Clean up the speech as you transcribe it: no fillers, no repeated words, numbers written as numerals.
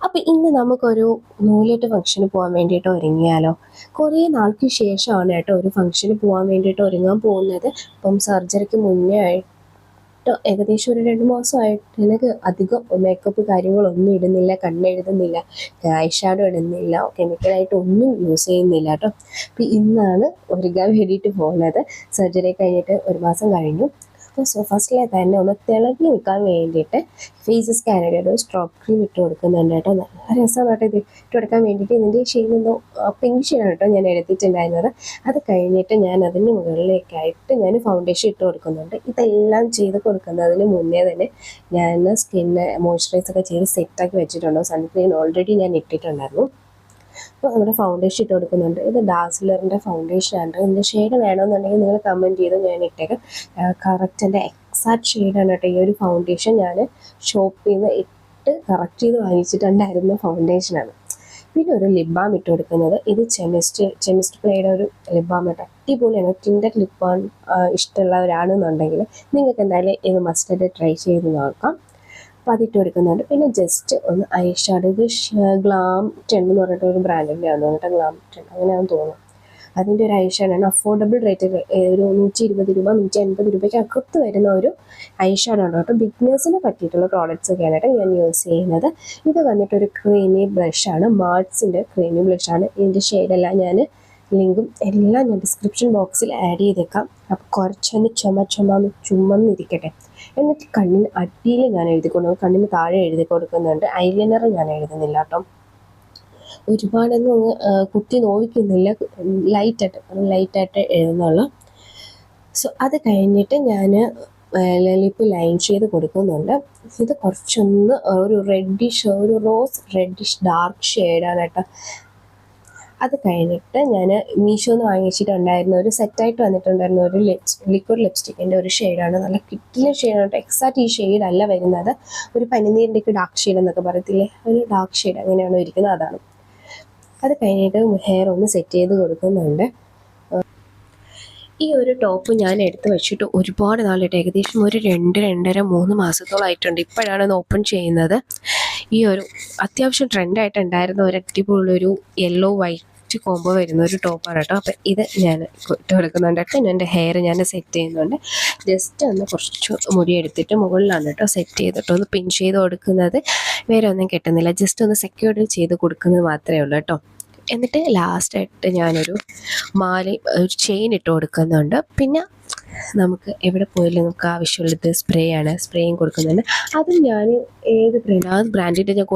അപ്പോൾ ഇന്ന് നമുക്കൊരു നൂലിട്ട് ഫംഗ്ഷന് പോകാൻ വേണ്ടിയിട്ട് ഒരുങ്ങിയാലോ? കുറേ നാൾക്ക് ശേഷമാണ് കേട്ടോ ഒരു ഫംഗ്ഷന് പോകാൻ വേണ്ടിയിട്ട് ഒരുങ്ങാൻ പോകുന്നത്. ഇപ്പം സർജറിക്ക് മുന്നേ ആയിട്ട് ഏകദേശം ഒരു 2 മാസമായിട്ട് എനിക്ക് അധികം മേക്കപ്പ് കാര്യങ്ങളൊന്നും ഇടുന്നില്ല, കണ്ണെഴുതുന്നില്ല, ഐ ഷാഡോ ഇടുന്നില്ല, കെമിക്കലായിട്ട് ഒന്നും യൂസ് ചെയ്യുന്നില്ല കേട്ടോ. അപ്പോൾ ഇന്നാണ് ഒരുങ്ങാൻ വേണ്ടിയിട്ട് പോകുന്നത്. സർജറി കഴിഞ്ഞിട്ട് 1 മാസം കഴിഞ്ഞു. അപ്പോൾ ഫസ്റ്റിലെ തന്നെ ഒന്ന് തിളങ്ങി നിൽക്കാൻ വേണ്ടിയിട്ട് ഫേസ് സ്കാനയുടെ ഒരു സ്ട്രോക്ക് ക്രീം ഇട്ട് കൊടുക്കുന്നുണ്ട് കേട്ടോ. നല്ല രസമാണ് കേട്ടോ ഇത് ഇട്ട് കൊടുക്കാൻ വേണ്ടിയിട്ട്. ഇതിൻ്റെ ഷെയ്ഡ് എന്തോ പിങ്ക് ഷെയ്ഡാണ് കേട്ടോ ഞാൻ എടുത്തിട്ടുണ്ടായിരുന്നത്. അത് കഴിഞ്ഞിട്ട് ഞാൻ അതിന് മുകളിലേക്കായിട്ട് ഞാൻ ഫൗണ്ടേഷൻ ഇട്ട് കൊടുക്കുന്നുണ്ട്. ഇതെല്ലാം ചെയ്ത് കൊടുക്കുന്നതിന് മുന്നേ തന്നെ ഞാൻ സ്കിന്ന് മോയ്സ്ചറൈസൊക്കെ ചെയ്ത് സെറ്റാക്കി വെച്ചിട്ടുണ്ട്. സൺസ്ക്രീൻ ഓൾറെഡി ഞാൻ ഇട്ടിട്ടുണ്ടായിരുന്നു. അപ്പോൾ നമ്മുടെ ഫൗണ്ടേഷൻ ഇട്ട് കൊടുക്കുന്നുണ്ട്. ഇത് ഡാസ്ലറിൻ്റെ ഫൗണ്ടേഷനാണ്. ഇതിൻ്റെ ഷെയ്ഡ് വേണമെന്നുണ്ടെങ്കിൽ നിങ്ങൾ കമൻറ്റ് ചെയ്ത് ഞാൻ ഇട്ടേക്കാം. കറക്റ്റ് എൻ്റെ എക്സാക്ട് ഷെയ്ഡാണ് കേട്ടോ ഈ ഒരു ഫൗണ്ടേഷൻ. ഞാൻ ഷോപ്പിൽ നിന്ന് ഇട്ട് കറക്റ്റ് ചെയ്ത് വാങ്ങിച്ചിട്ടുണ്ടായിരുന്ന ഫൗണ്ടേഷനാണ്. പിന്നെ ഒരു ലിപ് ബാം ഇട്ട് കൊടുക്കുന്നത്. ഇത് കെമിസ്റ്റ് പ്ലേയുടെ ഒരു ലിപ് ബാം കേട്ടോ. അടിപൊളിയാണ്. ടിൻറ്റഡ് ലിപ് ബാം ഇഷ്ടമുള്ളവരാണെന്നുണ്ടെങ്കിൽ നിങ്ങൾക്ക് എന്തായാലും ഇത് മസ്റ്റായിട്ട് ട്രൈ ചെയ്ത് നോക്കാം. അപ്പോൾ അതിട്ട് കൊടുക്കുന്നുണ്ട്. പിന്നെ ജസ്റ്റ് ഒന്ന് ഐ ഷാഡോ. ഇത് ഗ്ലാം 10 എന്ന് പറഞ്ഞിട്ട് ഒരു ബ്രാൻഡിൻ്റെ ആണെന്ന് കേട്ടോ. ഗ്ലാം 10 അങ്ങനെയാണെന്ന് തോന്നുന്നു. അതിൻ്റെ ഒരു ഐ ഷാഡോയാണ്. അഫോർഡബിൾ റേറ്റ് ഒരു 120 രൂപ 150 രൂപയ്ക്ക് അകത്ത് വരുന്ന ഒരു ഐ ഷാഡോ ആണ് കേട്ടോ. ബിഗ്നേഴ്സിന് പറ്റിയിട്ടുള്ള പ്രോഡക്റ്റ്സ് ഒക്കെയാണ് കേട്ടോ ഞാൻ യൂസ് ചെയ്യുന്നത്. ഇത് വന്നിട്ടൊരു ക്രീമി ബ്ലഷാണ്. മാർട്സിൻ്റെ ക്രീമി ബ്ലഷാണ്. ഇതിൻ്റെ ഷെയ്ഡെല്ലാം ഞാൻ ലിങ്കും എല്ലാം ഞാൻ ഡിസ്ക്രിപ്ഷൻ ബോക്സിൽ ആഡ് ചെയ്തേക്കാം. അപ്പോൾ കുറച്ചൊന്ന് ചുമന്നിരിക്കട്ടെ. എന്നിട്ട് കണ്ണിന് അടിയിൽ ഞാൻ എഴുതി കൊടുക്കും, കണ്ണിന് താഴെ എഴുതി കൊടുക്കുന്നുണ്ട്. ഐലൈനർ ഞാൻ എഴുതുന്നില്ല കേട്ടോ. ഒരുപാടൊന്നും കുത്തി നോവിക്കുന്നില്ല, ലൈറ്റായിട്ട് എഴുതുന്നുള്ളൂ. സോ അത് കഴിഞ്ഞിട്ട് ഞാൻ ലിപ്പ് ലൈൻ ചെയ്ത് കൊടുക്കുന്നുണ്ട്. ഇത് കുറച്ചൊന്ന് ഒരു റോസ് റെഡിഷ് ഡാർക്ക് ഷെയ്ഡാണ് കേട്ടോ. അത് കഴിഞ്ഞിട്ട് ഞാൻ മീഷോന്ന് വാങ്ങിച്ചിട്ടുണ്ടായിരുന്ന ഒരു സെറ്റായിട്ട് വന്നിട്ടുണ്ടായിരുന്ന ഒരു ലിക്വിഡ് ലിപ്സ്റ്റിക്കിൻ്റെ ഒരു ഷെയ്ഡാണ്. നല്ല കിട്ടിയ ഷെയ്ഡാണ്. എക്സാക്റ്റ് ഈ ഷെയ്ഡല്ല വരുന്നത്. ഒരു പനിനീരിൻ്റെയൊക്കെ ഡാർക്ക് ഷെയ്ഡ് എന്നൊക്കെ പറയത്തില്ലേ, ഒരു ഡാർക്ക് ഷെയ്ഡ് അങ്ങനെയാണ് ഇരിക്കുന്നത്, അതാണ്. അത് കഴിഞ്ഞിട്ട് ഹെയർ ഒന്ന് സെറ്റ് ചെയ്ത് കൊടുക്കുന്നുണ്ട്. ഈ ഒരു ടോപ്പ് ഞാൻ എടുത്ത് വെച്ചിട്ട് ഒരുപാട് നാളായിട്ട്, ഏകദേശം ഒരു 2-2.5-3 മാസത്തോളമായിട്ടുണ്ട്. ഇപ്പോഴാണ് ഒന്ന് ഓപ്പൺ ചെയ്യുന്നത്. ഈ ഒരു അത്യാവശ്യം ട്രെൻഡായിട്ടുണ്ടായിരുന്ന ഒരു അടിപൊളിയൊരു യെല്ലോ വൈറ്റ് കോംബോ വരുന്ന ഒരു ടോപ്പാണ് കേട്ടോ. അപ്പം ഇത് ഞാൻ ഇട്ട് കൊടുക്കുന്നുണ്ട് കേട്ടോ. എൻ്റെ ഹെയർ ഞാൻ സെറ്റ് ചെയ്യുന്നുണ്ട്. ജസ്റ്റ് ഒന്ന് കുറച്ച് മുടി എടുത്തിട്ട് മുകളിലാണ് കേട്ടോ സെറ്റ് ചെയ്തിട്ട് ഒന്ന് പിൻ ചെയ്ത് കൊടുക്കുന്നത്. വേറെ ഒന്നും കെട്ടുന്നില്ല, ജസ്റ്റ് ഒന്ന് സെക്യൂർ ചെയ്ത് കൊടുക്കുന്നത് മാത്രമേ ഉള്ളൂ കേട്ടോ. എന്നിട്ട് ലാസ്റ്റായിട്ട് ഞാനൊരു ഒരു ചെയിൻ ഇട്ട് കൊടുക്കുന്നുണ്ട്. പിന്നെ നമുക്ക് എവിടെ പോയാലും നമുക്ക് ആവശ്യമുള്ളത് സ്പ്രേയും കൊടുക്കുന്നുണ്ട്. അതും ഞാൻ ഏത് ബ്രാൻഡിൻ്റെ ഞാൻ